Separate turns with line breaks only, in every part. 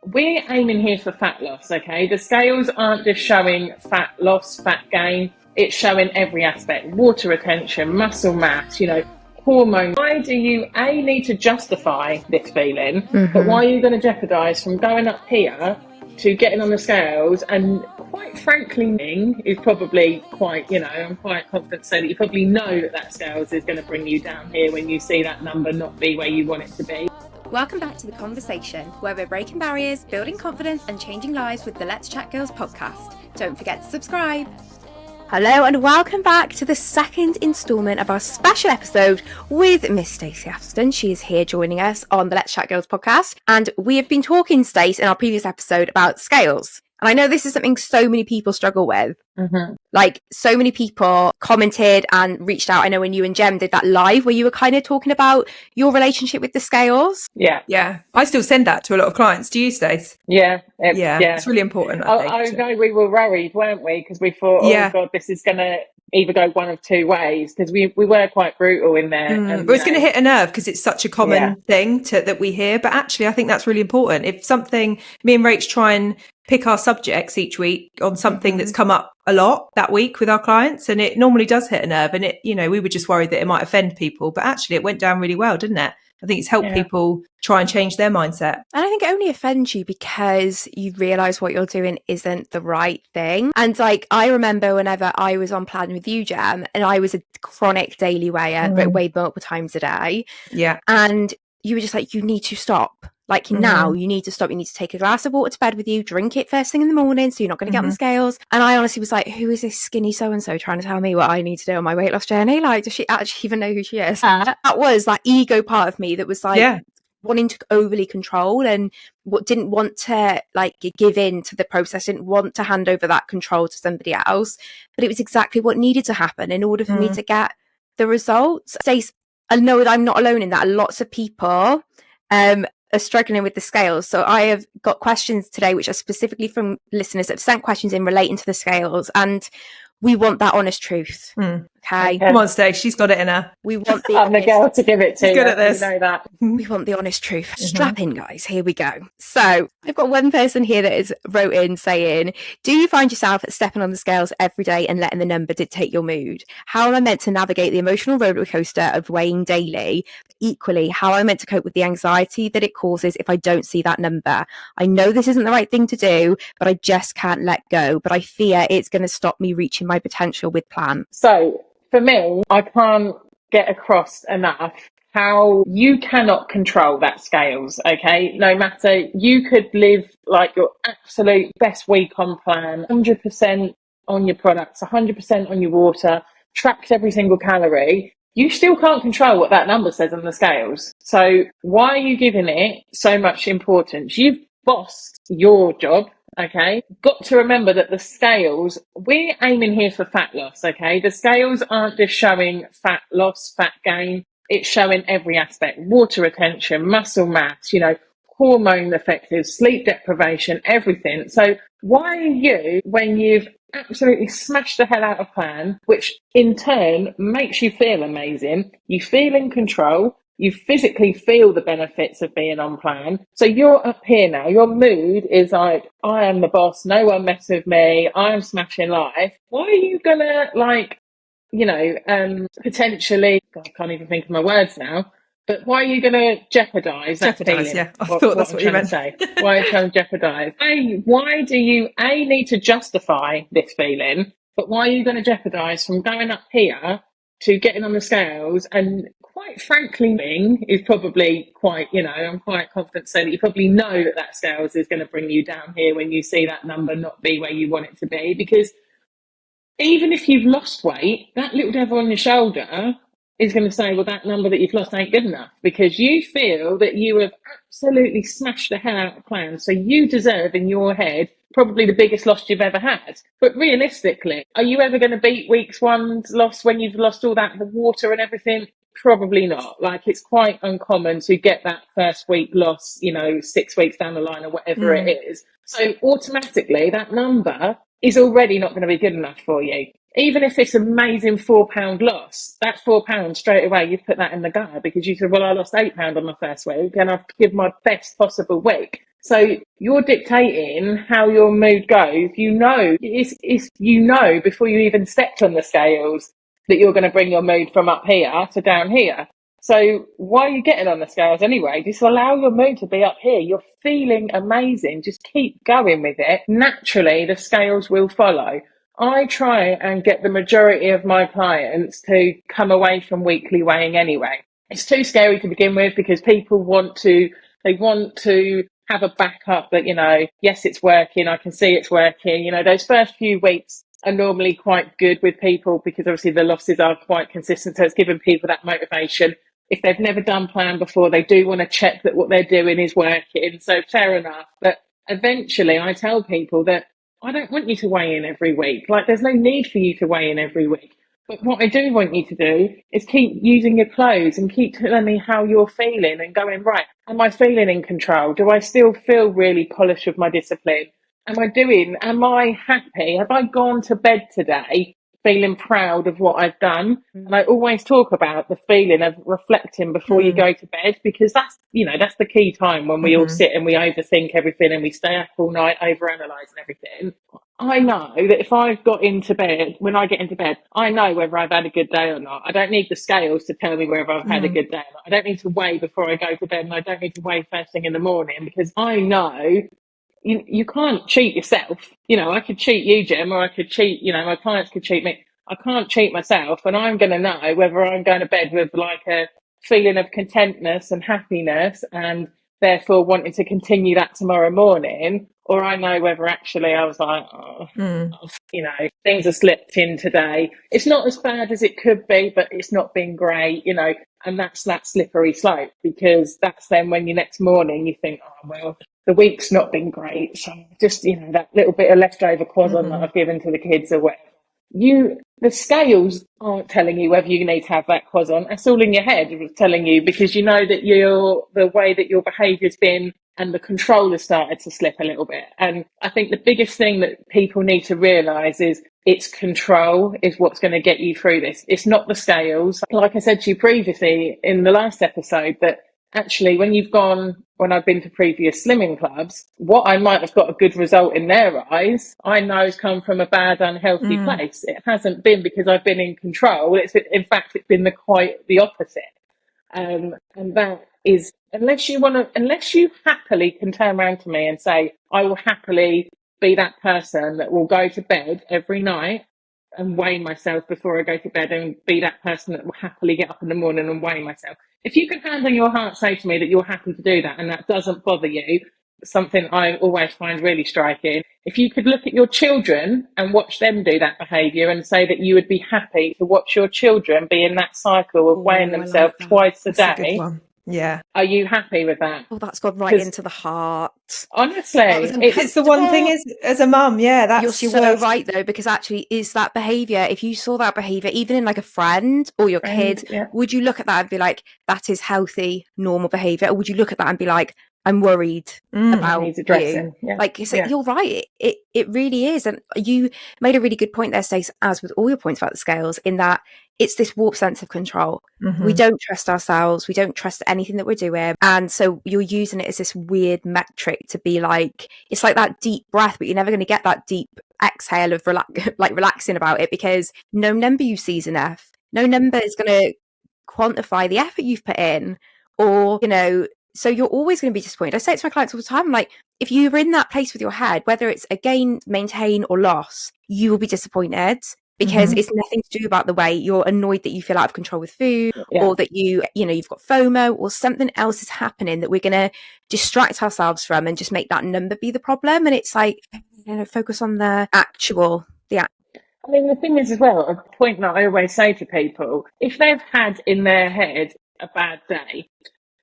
we're aiming here for fat loss, okay? The scales aren't just showing fat loss, fat gain. It's showing every aspect: water retention, muscle mass, hormones. Why do you need to justify this feeling, but why are you going to jeopardize from going up here to getting on the scales? And quite frankly, is probably quite, I'm quite confident to say that you probably know that scales is going to bring you down here when you see that number not be where you want it to be.
Welcome back to The Conversation, where we're breaking barriers, building confidence and changing lives with the Let's Chat Girls podcast. Don't forget to subscribe. Hello and welcome back to the second instalment of our special episode with Miss Stacey Aston. She is here joining us on the Let's Chat Girls podcast, and we have been talking, Stace, in our previous episode about scales. And I know this is something so many people struggle with. Like, so many people commented and reached out. I know when you and Gem did that live where you were kind of talking about your relationship with the scales.
Yeah. I still send that to a lot of clients. Do you, Stace?
Yeah.
It's really important, I think.
I know we were worried, weren't we? Because we thought, oh God, this is going to either go one of two ways, because we were quite brutal in there. And,
but it's going to hit a nerve because it's such a common thing that we hear. But actually, I think that's really important. If something, me and Rach try and pick our subjects each week on something that's come up a lot that week with our clients, and it normally does hit a nerve. And we were just worried that it might offend people, but actually it went down really well, didn't it? I think it's helped people try and change their mindset.
And I think it only offends you because you realise what you're doing isn't the right thing. And like, I remember whenever I was on plan with you, Gem, and I was a chronic daily weigher, but weighed multiple times a day.
Yeah.
And you were just like, you need to stop. Like now you need to stop. You need to take a glass of water to bed with you, drink it first thing in the morning so you're not going to get on the scales. And I honestly was like, who is this skinny so-and-so trying to tell me what I need to do on my weight loss journey? Like, does she actually even know who she is? That was that ego part of me that was like wanting to overly control and didn't want to like give in to the process, didn't want to hand over that control to somebody else. But it was exactly what needed to happen in order for me to get the results. Stace, I know that I'm not alone in that. Lots of people are struggling with the scales. So I have got questions today which are specifically from listeners that have sent questions in relating to the scales, and we want that honest truth. Okay.
Come on, Stacey, she's got it in her.
We want the
I'm the girl to give it to.
She's good at this.
You know that.
We want the honest truth. Strap in, guys. Here we go. So I've got one person here that has wrote in saying, do you find yourself stepping on the scales every day and letting the number dictate your mood? How am I meant to navigate the emotional roller coaster of weighing daily? Equally, how am I meant to cope with the anxiety that it causes if I don't see that number? I know this isn't the right thing to do, but I just can't let go. But I fear it's going to stop me reaching my potential with plan.
So for me, I can't get across enough how you cannot control that scales, okay? No matter, you could live like your absolute best week on plan, 100% on your products, 100% on your water, tracked every single calorie. You still can't control what that number says on the scales. So why are you giving it so much importance? You've bossed your job. Okay, got to remember that the scales, we're aiming here for fat loss, okay? The scales aren't just showing fat loss, fat gain. It's showing every aspect: water retention, muscle mass, hormone effective, sleep deprivation, everything. So why are you, when you've absolutely smashed the hell out of plan, which in turn makes you feel amazing, you feel in control, you physically feel the benefits of being on plan. So you're up here now. Your mood is like, I am the boss. No one mess with me. I'm smashing life. Why are you gonna potentially? God, I can't even think of my words now. But why are you gonna jeopardize that feeling?
Yeah, I thought that's what you meant.
Say. Why are you trying to jeopardize? Why do you need to justify this feeling? But why are you going to jeopardize from going up here to getting on the scales? And quite frankly, is probably quite, I'm quite confident to say that you probably know that scales is going to bring you down here when you see that number not be where you want it to be. Because even if you've lost weight, that little devil on your shoulder is going to say, well, that number that you've lost ain't good enough, because you feel that you have absolutely smashed the hell out of plan. So you deserve in your head probably the biggest loss you've ever had. But realistically, are you ever going to beat week's one's loss when you've lost all that water and everything? Probably not. Like, it's quite uncommon to get that first week loss, 6 weeks down the line or whatever it is. So automatically that number is already not going to be good enough for you. Even if it's amazing £4 loss, that £4 straight away, you've put that in the gutter because you said, well, I lost £8 on my first week and I've given my best possible week. So you're dictating how your mood goes. Before you even stepped on the scales that you're going to bring your mood from up here to down here. So why are you getting on the scales anyway? Just allow your mood to be up here. You're feeling amazing. Just keep going with it. Naturally, the scales will follow. I try and get the majority of my clients to come away from weekly weighing anyway. It's too scary to begin with because people want to have a backup that, yes, it's working. I can see it's working. Those first few weeks are normally quite good with people because obviously the losses are quite consistent. So it's giving people that motivation. If they've never done plan before, they do want to check that what they're doing is working. So fair enough. But eventually I tell people that I don't want you to weigh in every week. Like, there's no need for you to weigh in every week. But what I do want you to do is keep using your clothes and keep telling me how you're feeling and going, right, am I feeling in control? Do I still feel really polished with my discipline? Am I happy? Have I gone to bed today feeling proud of what I've done? And I always talk about the feeling of reflecting before you go to bed, because that's the key time when we all sit and we overthink everything and we stay up all night overanalyzing everything. I know that if I've got into bed, when I get into bed, I know whether I've had a good day or not. I don't need the scales to tell me whether I've had a good day or not. I don't need to weigh before I go to bed, and I don't need to weigh first thing in the morning, because I know you can't cheat yourself. I could cheat you, Gemma, or I could cheat, my clients could cheat me. I can't cheat myself, and I'm going to know whether I'm going to bed with like a feeling of contentness and happiness, and therefore wanting to continue that tomorrow morning, or I know whether actually I was like, things have slipped in today. It's not as bad as it could be, but it's not been great, and that's that slippery slope, because that's then when you next morning you think, oh, well, the week's not been great. So just, that little bit of leftover quadrant that I've given to the kids or whatever. The scales aren't telling you whether you need to have that quadrant. That's all in your head telling you, because you know that the way that your behaviour's been and the control has started to slip a little bit. And I think the biggest thing that people need to realise is it's control is what's going to get you through this. It's not the scales. Like I said to you previously in the last episode, that actually when I've been to previous slimming clubs, what I might have got a good result in their eyes, I know has come from a bad, unhealthy place. It hasn't been because I've been in control. In fact, it's been quite the opposite. And that is, unless you happily can turn around to me and say, I will happily be that person that will go to bed every night and weigh myself before I go to bed, and be that person that will happily get up in the morning and weigh myself. If you can hand on your heart say to me that you're happy to do that and that doesn't bother you, something I always find really striking. If you could look at your children and watch them do that behaviour and say that you would be happy to watch your children be in that cycle of weighing themselves twice a
That's
day.
a good one. Yeah.
Are you happy with that?
Oh, that's gone right into the heart.
Honestly,
it's the one thing is, as a mum, that's
you're
your
so
worst.
right though, because actually is that behaviour, if you saw that behaviour even in like a friend or your kid, would you look at that and be like, that is healthy, normal behaviour? Or would you look at that and be like, I'm worried about you? Like, you're right, it really is. And you made a really good point there, Stacey, as with all your points about the scales, in that it's this warped sense of control. We don't trust ourselves, we don't trust anything that we're doing, and so you're using it as this weird metric to be like, it's like that deep breath, but you're never going to get that deep exhale of relaxing about it, because no number you see is enough. No number is going to quantify the effort you've put in, or so you're always going to be disappointed. I say it to my clients all the time, like, if you're in that place with your head, whether it's a gain, maintain, or loss, you will be disappointed, because it's nothing to do about the way you're annoyed that you feel out of control with food, or that you've got FOMO, or something else is happening that we're going to distract ourselves from and just make that number be the problem. And it's like, focus on the actual.
I mean, the thing is as well, a point that I always say to people, if they've had in their head a bad day,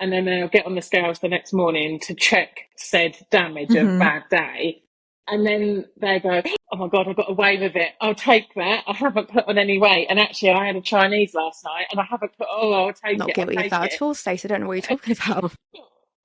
and then they'll get on the scales the next morning to check said damage of bad day, and then they go, oh my God, I've got away with it. I'll take that. I haven't put on any weight. And actually, I had a Chinese last night and I haven't put, I'll take it.
Not guilty of that at all, Stacey. I don't know what you're talking about.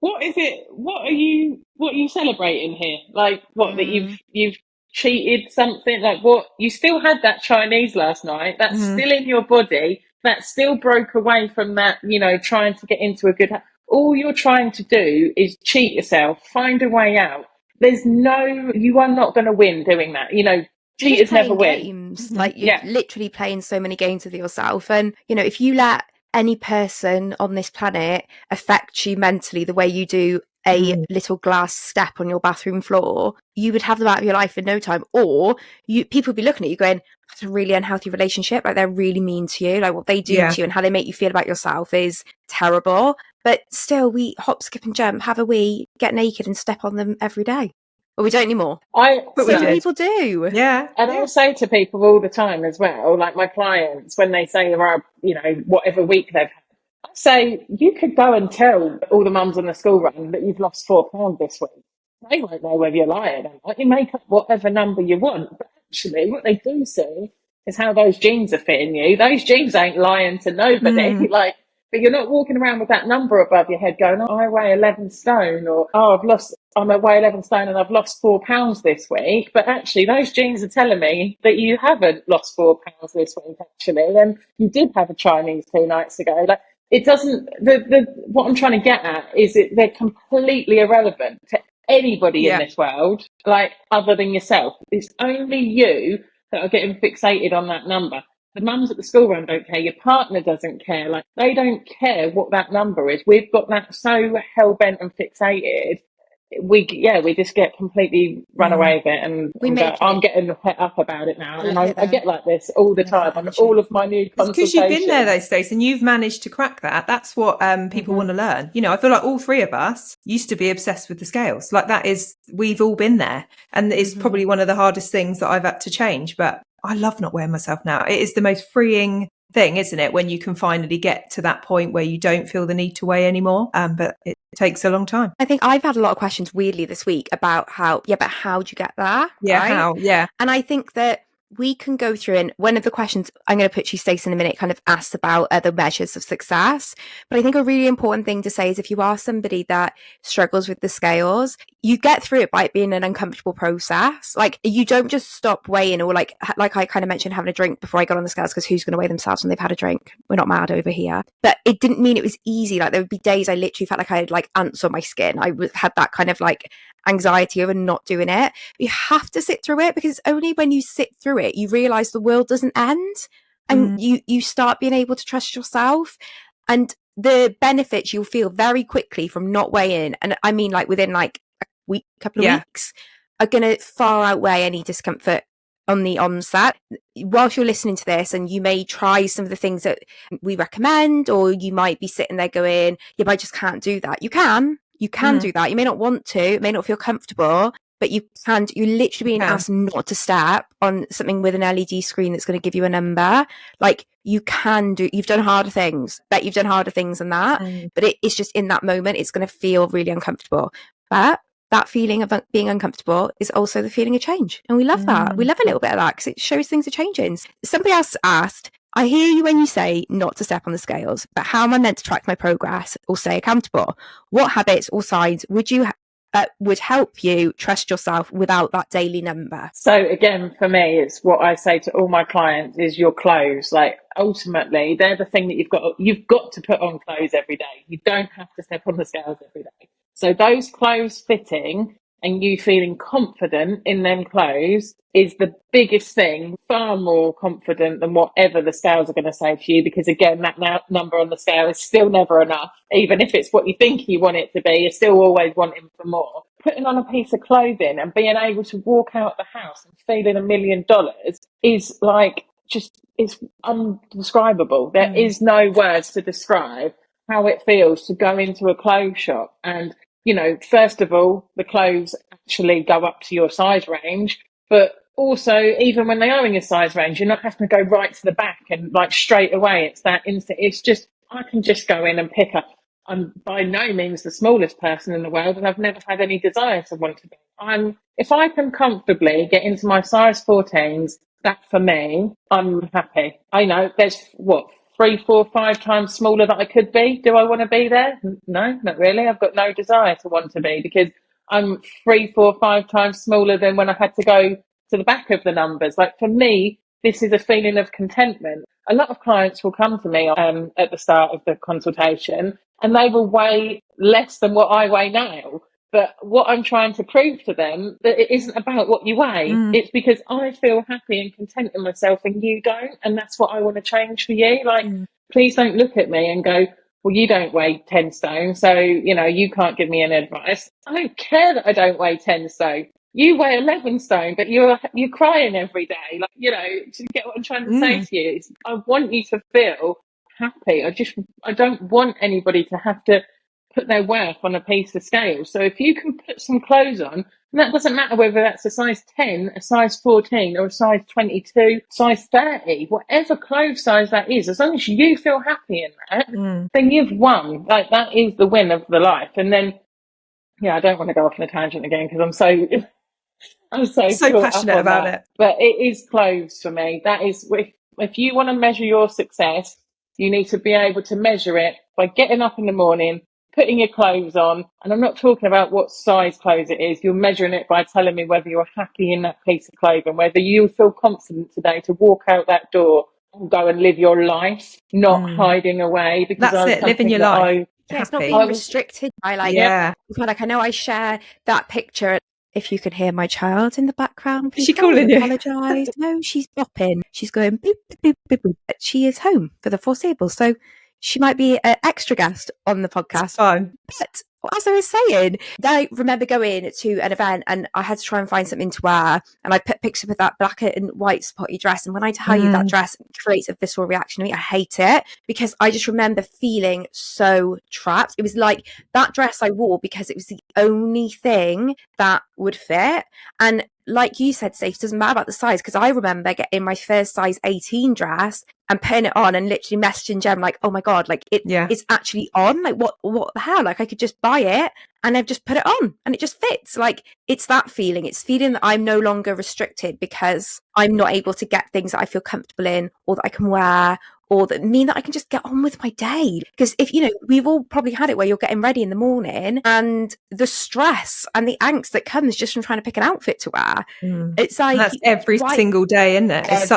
What is it? What are you celebrating here? Like, what, that you've cheated something? Like, what? You still had that Chinese last night. That's still in your body. That still broke away from that, trying to get into a good all you're trying to do is cheat yourself, find a way out. You are not going to win doing that.
You're
Cheaters
just
never
playing
win.
games. Like, you're literally playing so many games with yourself. And, if you let any person on this planet affect you mentally the way you do a little glass step on your bathroom floor, you would have them out of your life in no time. Or people would be looking at you going, that's a really unhealthy relationship. Like, they're really mean to you. Like, what they do to you and how they make you feel about yourself is terrible. But still, we hop, skip and jump, have a wee, get naked and step on them every day. Well, we don't anymore.
But
some people do.
Yeah.
And I'll say to people all the time as well, like my clients, when they say, whatever week they've had, I say, you could go and tell all the mums on the school run that you've lost 4 pounds this week. They won't know whether you're lying or not. You make up whatever number you want. But actually, what they do see is how those jeans are fitting you. Those jeans ain't lying to nobody. But you're not walking around with that number above your head going, I weigh 11 stone, or, I'm a weigh 11 stone and I've lost 4 pounds this week. But actually, those jeans are telling me that you haven't lost 4 pounds this week, actually. And you did have a Chinese 2 nights ago. Like, it doesn't, what I'm trying to get at is they're completely irrelevant to anybody in this world, like, other than yourself. It's only you that are getting fixated on that number. The mums at the school run don't care. Your partner doesn't care. Like, they don't care what that number is. We've got that so hell bent and fixated. We just get completely run away with it, and I'm getting het up about it now, and I get like this all the time on all of my new consultations.
Because you've been there though, Stacey, and you've managed to crack that. That's what people want to learn. I feel like all three of us used to be obsessed with the scales. Like, we've all been there, and it's probably one of the hardest things that I've had to change. But I love not weighing myself now. It is the most freeing thing, isn't it, when you can finally get to that point where you don't feel the need to weigh anymore, but it takes a long time.
I think I've had a lot of questions weirdly this week about how do you get there? And I think that we can go through, and one of the questions I'm going to put you, Stacey, in a minute, kind of asks about other measures of success. But I think a really important thing to say is, if you are somebody that struggles with the scales, you get through it by it being an uncomfortable process. Like, you don't just stop weighing, or like I kind of mentioned, having a drink before I got on the scales, because who's going to weigh themselves when they've had a drink? We're not mad over here. But it didn't mean it was easy. Like, there would be days I literally felt like I had like ants on my skin. I had that kind of like anxiety over not doing it. You have to sit through it, because it's only when you sit through it you realize the world doesn't end, and you start being able to trust yourself, and the benefits you'll feel very quickly from not weighing, and I mean like within like a week, couple of weeks, are going to far outweigh any discomfort on the onset. Whilst you're listening to this, and you may try some of the things that we recommend, or you might be sitting there going, yeah, but I just can't do that. You can do that. You may not want to, it may not feel comfortable, but you're literally being asked not to step on something with an LED screen that's going to give you a number. Like, you've done harder things. Bet you've done harder things than that. But it's just in that moment, it's going to feel really uncomfortable. But that feeling of being uncomfortable is also the feeling of change. And we love that. We love a little bit of that, because it shows things are changing. Somebody else asked, I hear you when you say not to step on the scales, but how am I meant to track my progress or stay accountable? What habits or signs would help you trust yourself without that daily number?
So again, for me, it's what I say to all my clients is your clothes. Like, ultimately, they're the thing that you've got to put on clothes every day. You don't have to step on the scales every day. So those clothes fitting and you feeling confident in them clothes is the biggest thing, far more confident than whatever the scales are going to say to you, because again, that number on the scale is still never enough. Even if it's what you think you want it to be, you're still always wanting for more. Putting on a piece of clothing and being able to walk out the house and feeling $1 million is like, it's undescribable. There is no words to describe how it feels to go into a clothes shop and, first of all, the clothes actually go up to your size range, but also, even when they are in your size range, you're not having to go right to the back and like straight away. It's that instant. It's just, I can just go in and pick up. I'm by no means the smallest person in the world, and I've never had any desire to want to be. If I can comfortably get into my size 14s, that for me, I'm happy. I know there's 3, 4, 5 times smaller that I could be. Do I want to be there? No, not really. I've got no desire to want to be, because I'm 3, 4, 5 times smaller than when I had to go to the back of the numbers. Like, for me, this is a feeling of contentment. A lot of clients will come to me at the start of the consultation and they will weigh less than what I weigh now. But what I'm trying to prove to them, that it isn't about what you weigh. It's because I feel happy and content in myself and you don't. And that's what I want to change for you. Like, please don't look at me and go, well, you don't weigh 10 stone, so, you can't give me any advice. I don't care that I don't weigh 10 stone. You weigh 11 stone, but you're crying every day. Like, do you get what I'm trying to say to you? I want you to feel happy. I don't want anybody to have to put their worth on a piece of scale. So if you can put some clothes on, and that doesn't matter whether that's a size 10, a size 14, or a size 22, size 30, whatever clothes size that is, as long as you feel happy in that, then you've won. Like, that is the win of the life. And then, I don't want to go off on a tangent again because I'm so
passionate about it.
But it is clothes for me. That is, if you want to measure your success, you need to be able to measure it by getting up in the morning, putting your clothes on. And I'm not talking about what size clothes it is. You're measuring it by telling me whether you're happy in that piece of clothing, whether you feel confident today to walk out that door and go and live your life, not hiding away. Because
that's it, living your life.
It's not being restricted by like, like, I know I share that picture. If you can hear my child in the background, please apologise. No, she's bopping. She's going boop, boop, boop, boop. But she is home for the foreseeable. So she might be an extra guest on the podcast. But as I was saying, I remember going to an event and I had to try and find something to wear. And I put pictures of that black and white spotty dress. And when I tell you that dress creates a visceral reaction to me, I hate it because I just remember feeling so trapped. It was like that dress I wore because it was the only thing that would fit. And like you said, Stacey, it doesn't matter about the size, because I remember getting my first size 18 dress and putting it on and literally messaging Gemma like, oh my God, like it's actually on. Like what the hell? Like I could just buy it and I've just put it on and it just fits. Like it's that feeling. It's feeling that I'm no longer restricted because I'm not able to get things that I feel comfortable in or that I can wear, or that mean that I can just get on with my day. Because if, we've all probably had it where you're getting ready in the morning and the stress and the angst that comes just from trying to pick an outfit to wear. It's like,
that's every single day, isn't it? It's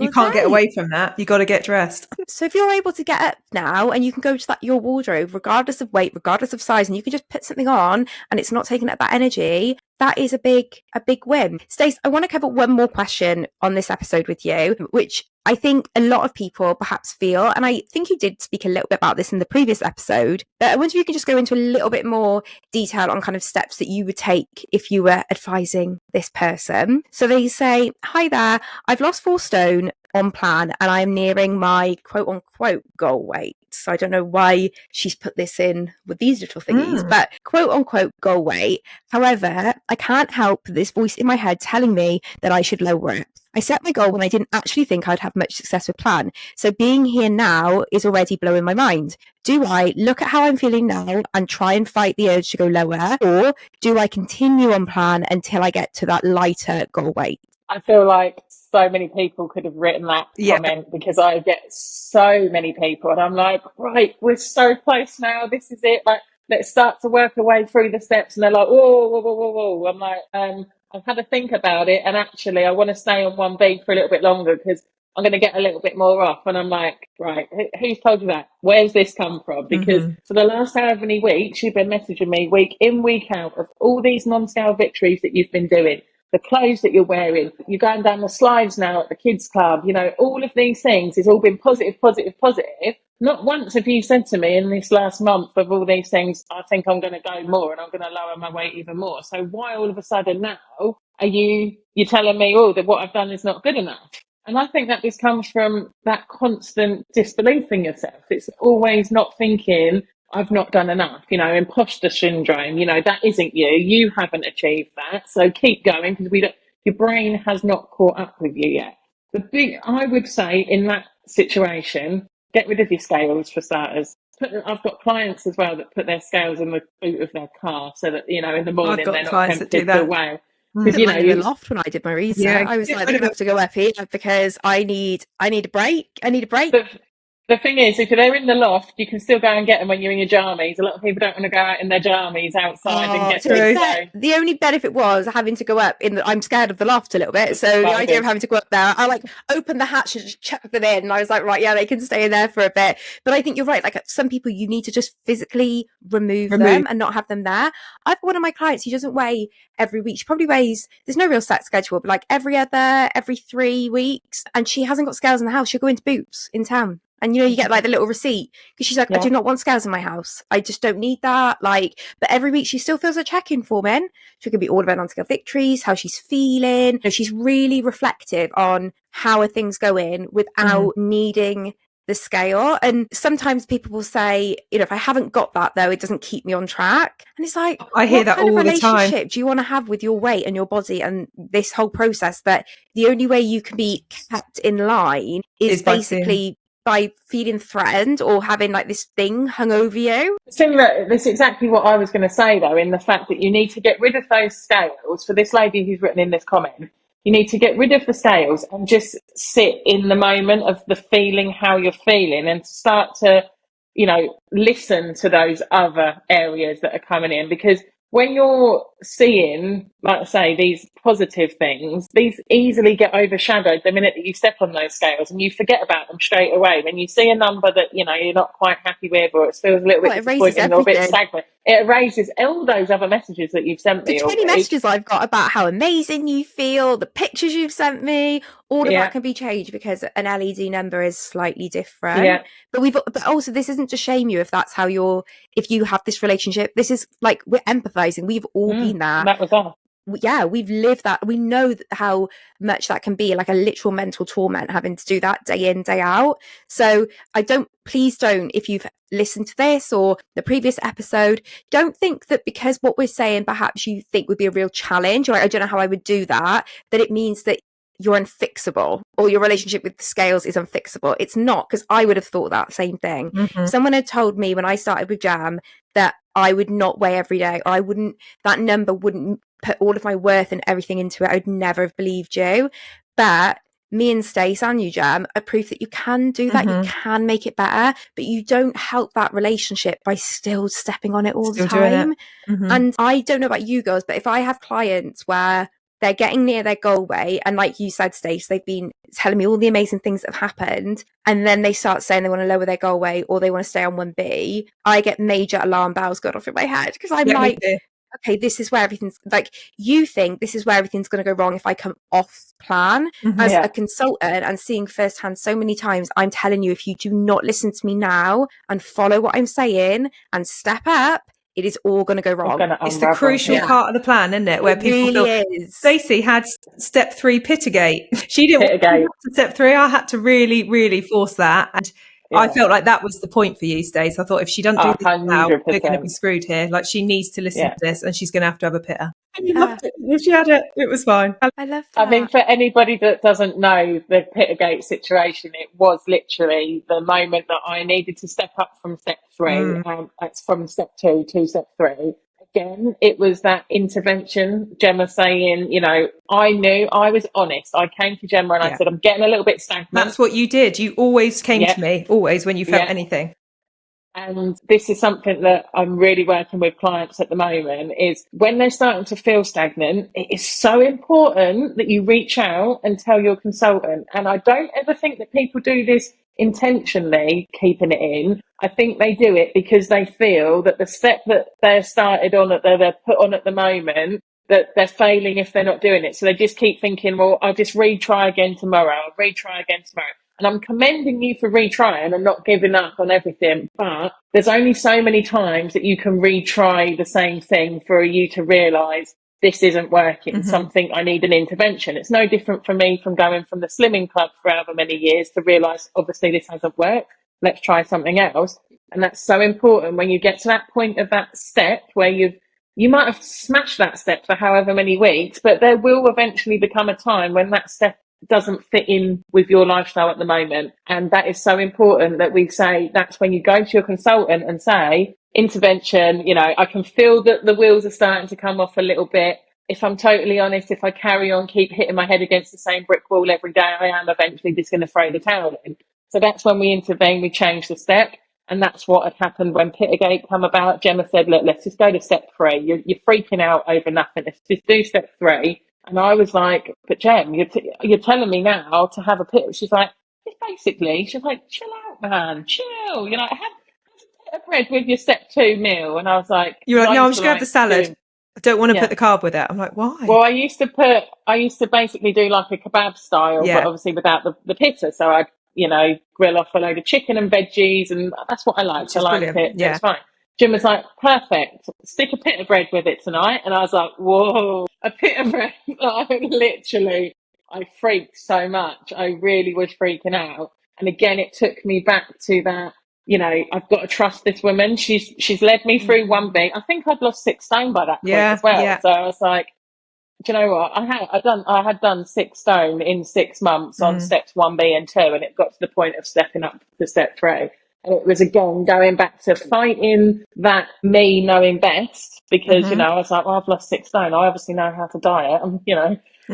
you can't get away from that. You got to get dressed.
So if you're able to get up now and you can go to your wardrobe, regardless of weight, regardless of size, and you can just put something on and it's not taking up that energy, that is a big win. Stacey, I want to cover one more question on this episode with you, which I think a lot of people perhaps feel, and I think you did speak a little bit about this in the previous episode, but I wonder if you could just go into a little bit more detail on kind of steps that you would take if you were advising this person. So they say, hi there, I've lost 4 stone on plan and I'm nearing my quote unquote goal weight. So I don't know why she's put this in with these little thingies, but quote unquote goal weight. However, I can't help this voice in my head telling me that I should lower it. I set my goal when I didn't actually think I'd have much success with plan. So being here now is already blowing my mind. Do I look at how I'm feeling now and try and fight the urge to go lower? Or do I continue on plan until I get to that lighter goal weight?
I feel like so many people could have written that comment because I get so many people and I'm like, right, we're so close now. This is it. Like, let's start to work our way through the steps. And they're like, whoa. I'm like, I've had to think about it. And actually, I want to stay on 1B for a little bit longer because I'm going to get a little bit more off. And I'm like, right, who's told you that? Where's this come from? Because for the last however many weeks, you've been messaging me week in, week out of all these non-scale victories that you've been doing. The clothes that you're wearing, you're going down the slides now at the kids club, all of these things, it's all been positive. Not once have you said to me in this last month of all these things, I think I'm going to go more and I'm going to lower my weight even more. So why all of a sudden now are you're telling me, that what I've done is not good enough? And I think that this comes from that constant disbelief in yourself. It's always not thinking, I've not done enough, imposter syndrome, that isn't you. You haven't achieved that. So keep going because your brain has not caught up with you yet. I would say in that situation, get rid of your scales for starters. I've got clients as well that put their scales in the boot of their car so that, in the morning they're not tempted to weigh.
Because you laughed when I did my research. I was like, I have to go up here because I need a break.
The thing is, if they're in the loft, you can still go and get them when you're in your jammies. A lot of people don't want to go out in their jammies outside and get
To be
them.
fair, the only benefit was having to go up I'm scared of the loft a little bit. So the idea of having to go up there, I like opened the hatch and just chucked them in. And I was like, right, yeah, they can stay in there for a bit. But I think you're right. Like some people, you need to just physically remove them and not have them there. I've got one of my clients, he doesn't weigh every week. She probably weighs, there's no real set schedule, but like every 3 weeks. And she hasn't got scales in the house. She'll go into Boots in town. And, you get like the little receipt because she's like, I do not want scales in my house. I just don't need that. Like, but every week she still fills a check-in form in. She can be all about on-scale victories, how she's feeling. She's really reflective on how are things going without needing the scale. And sometimes people will say, if I haven't got that though, it doesn't keep me on track. And it's like,
I hear that all the time. What kind of relationship
do you want to have with your weight and your body and this whole process that the only way you can be kept in line is basically by feeling threatened or having like this thing hung over you?
That's exactly what I was going to say, though, in the fact that you need to get rid of those scales. For this lady who's written in this comment, you need to get rid of the scales and just sit in the moment of the feeling, how you're feeling, and start to, listen to those other areas that are coming in. Because when you're seeing, like I say, these positive things, these easily get overshadowed the minute that you step on those scales and you forget about them straight away. When you see a number that, you're not quite happy with, or it feels a little bit disappointing or a bit stagnant, it erases all those other messages that you've sent me.
The 20 messages I've got about how amazing you feel, the pictures you've sent me, all of that can be changed because an LED number is slightly different.
Yeah.
But also this isn't to shame you if that's how if you have this relationship. This is like, we're empathizing. We've all been there.
That was us.
Yeah, we've lived that. We know how much that can be like a literal mental torment, having to do that day in, day out. So please don't, if you've listened to this or the previous episode, don't think that because what we're saying perhaps you think would be a real challenge, or I don't know how I would do that it means that you're unfixable or your relationship with the scales is unfixable. It's not, because I would have thought that same thing. Someone had told me when I started with Jam that I would not weigh every day, or that number wouldn't put all of my worth and everything into it. I would never have believed you. But me and Stacey and you, Jam, are proof that you can do that. You can make it better, but you don't help that relationship by still stepping on it all the time. And I don't know about you girls, but if I have clients where they're getting near their goal weight, and like you said, Stacey, they've been telling me all the amazing things that have happened, and then they start saying they want to lower their goal weight or they want to stay on 1B, I get major alarm bells going off in my head, because I'm like, okay, this is where everything's like, you think this is where everything's going to go wrong if I come off plan. As a consultant and seeing firsthand so many times, I'm telling you, if you do not listen to me now and follow what I'm saying and step up, it is all going to go wrong.
It's the crucial part of the plan, isn't it? Where people feel. Stacey had step 3 Pittergate. She didn't want to step 3. I had to really, really force that. And I felt like that was the point for you, Stacey. I thought if she doesn't do this now, we're going to be screwed here. Like, she needs to listen to this, and she's going to have a pitter. And you loved it. If she had it, it was fine.
I love that.
I mean, for anybody that doesn't know the Pittergate situation, it was literally the moment that I needed to step up from step 3. That's from step 2 to step 3. Again, it was that intervention, Gemma saying, I knew, I was honest. I came to Gemma and I said, I'm getting a little bit stagnant.
That's what you did. You always came to me, always, when you felt anything.
And this is something that I'm really working with clients at the moment, is when they're starting to feel stagnant, it is so important that you reach out and tell your consultant. And I don't ever think that people do this intentionally, keeping it in. I think they do it because they feel that the step that they're started on, that they're put on at the moment, that they're failing if they're not doing it. So they just keep thinking, well, I'll just retry again tomorrow. And I'm commending you for retrying and not giving up on everything. But there's only so many times that you can retry the same thing for you to realise this isn't working. Something, I need an intervention. It's no different for me from going from the slimming club for however many years to realise, obviously, this hasn't worked. Let's try something else. And that's so important when you get to that point of that step where you might have smashed that step for however many weeks, but there will eventually become a time when that step doesn't fit in with your lifestyle at the moment. And that is so important that we say that's when you go to your consultant and say, intervention, I can feel that the wheels are starting to come off a little bit. If I'm totally honest, if I carry on, keep hitting my head against the same brick wall every day, I am eventually just going to throw the towel in. So that's when we intervened, we changed the step. And that's what had happened when Pittergate come about. Gemma said, look, let's just go to step 3. You're freaking out over nothing. Let's just do step 3. And I was like, but Gem, you're telling me now to have a pit. She's like, she's like, chill out, man, chill. Have a bit of bread with your step 2 meal. And I was like,
you're like, no, I'm just going to have the salad. I don't want to put the carb with it. I'm like, why?
Well, I used to basically do like a kebab style, but obviously without the pita. So I'd, grill off a load of chicken and veggies, and that's what I liked. I liked it.
Yeah.
It's fine. Jim was like, perfect. Stick a pita bread with it tonight. And I was like, whoa, a pita bread. Literally, I freaked so much. I really was freaking out. And again, it took me back to that, I've got to trust this woman. She's led me through 1B. I think I'd lost 6 stone by that point as well.
Yeah.
So I was like, do you know what? I had done 6 stone in 6 months on steps 1B and 2, and it got to the point of stepping up to step 3. And it was again going back to fighting that me knowing best, because I was like, well, I've lost 6 stone. I obviously know how to diet, and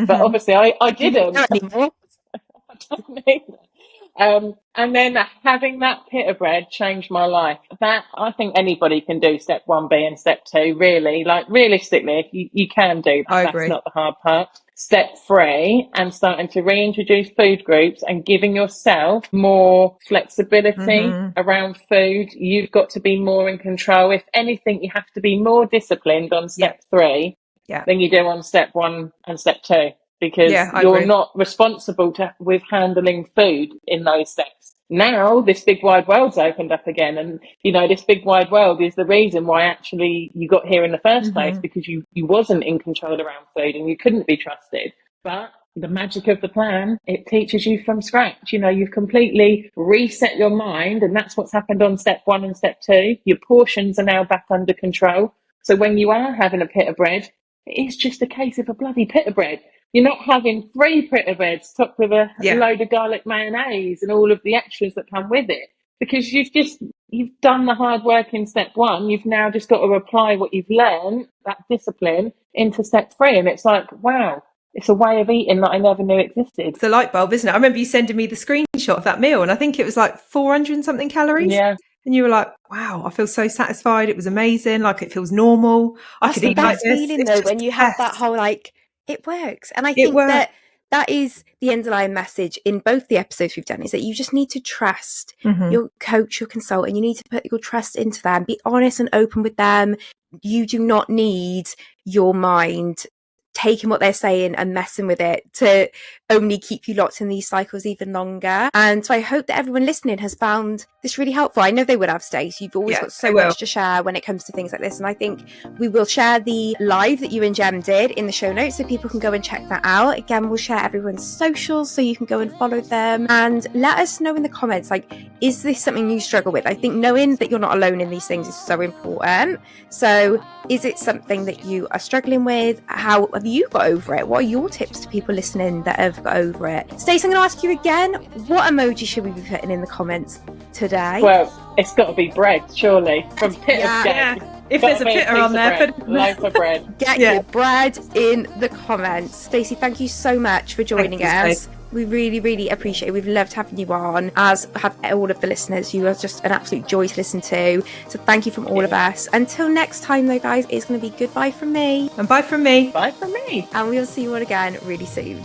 but obviously I didn't.
Not anymore.
I don't either. And then having that pita bread changed my life. That I think anybody can do step 1B and step 2, really. Like, realistically, you can do that.
I
That's
agree.
not the hard part. Step 3, and starting to reintroduce food groups and giving yourself more flexibility around food. You've got to be more in control. If anything, you have to be more disciplined on step 3 than you do on step 1 and step 2. Because you're not responsible with handling food in those steps. Now, this big wide world's opened up again. And, this big wide world is the reason why actually you got here in the first place, because you wasn't in control around food and you couldn't be trusted. But the magic of the plan, it teaches you from scratch. You've completely reset your mind, and that's what's happened on step 1 and step 2. Your portions are now back under control. So when you are having a pita bread, it's just a case of a bloody pita bread. You're not having 3 pita breads topped with a load of garlic mayonnaise and all of the extras that come with it, because you've done the hard work in step 1. You've now just got to apply what you've learned, that discipline, into step 3. And it's like, wow, it's a way of eating that I never knew existed.
It's a light bulb, isn't it? I remember you sending me the screenshot of that meal, and I think it was like 400 and something calories.
Yeah.
And you were like, wow, I feel so satisfied. It was amazing. Like, it feels normal. I could eat like this.
Feeling though, when you have that whole it works. And I think that is the underlying message in both the episodes we've done, is that you just need to trust your coach, your consultant. You need to put your trust into them, be honest and open with them. You do not need your mind taking what they're saying and messing with it to only keep you locked in these cycles even longer. And so I hope that everyone listening has found this really helpful. I know they would have, Stacey. You've always got so much to share when it comes to things like this. And I think we will share the live that you and Gem did in the show notes, so people can go and check that out. Again, we'll share everyone's socials so you can go and follow them, and let us know in the comments, is this something you struggle with? I think knowing that you're not alone in these things is so important. So is it something that you are struggling with? How have you got over it? What are your tips to people listening that have got over it? Stacey, I'm going to ask you again, what emoji should we be putting in the comments today?
Well, it's got to be bread, surely. From pit of cake.
If there's a pitta on there,
loaf of bread.
Get your bread in the comments. Stacey, thank you so much for joining us. We really, really appreciate it. We've loved having you on, as have all of the listeners. You are just an absolute joy to listen to. So thank you from all of us. Until next time, though, guys, it's going to be goodbye from me.
And bye from me.
Bye from me.
And we'll see you all again really soon.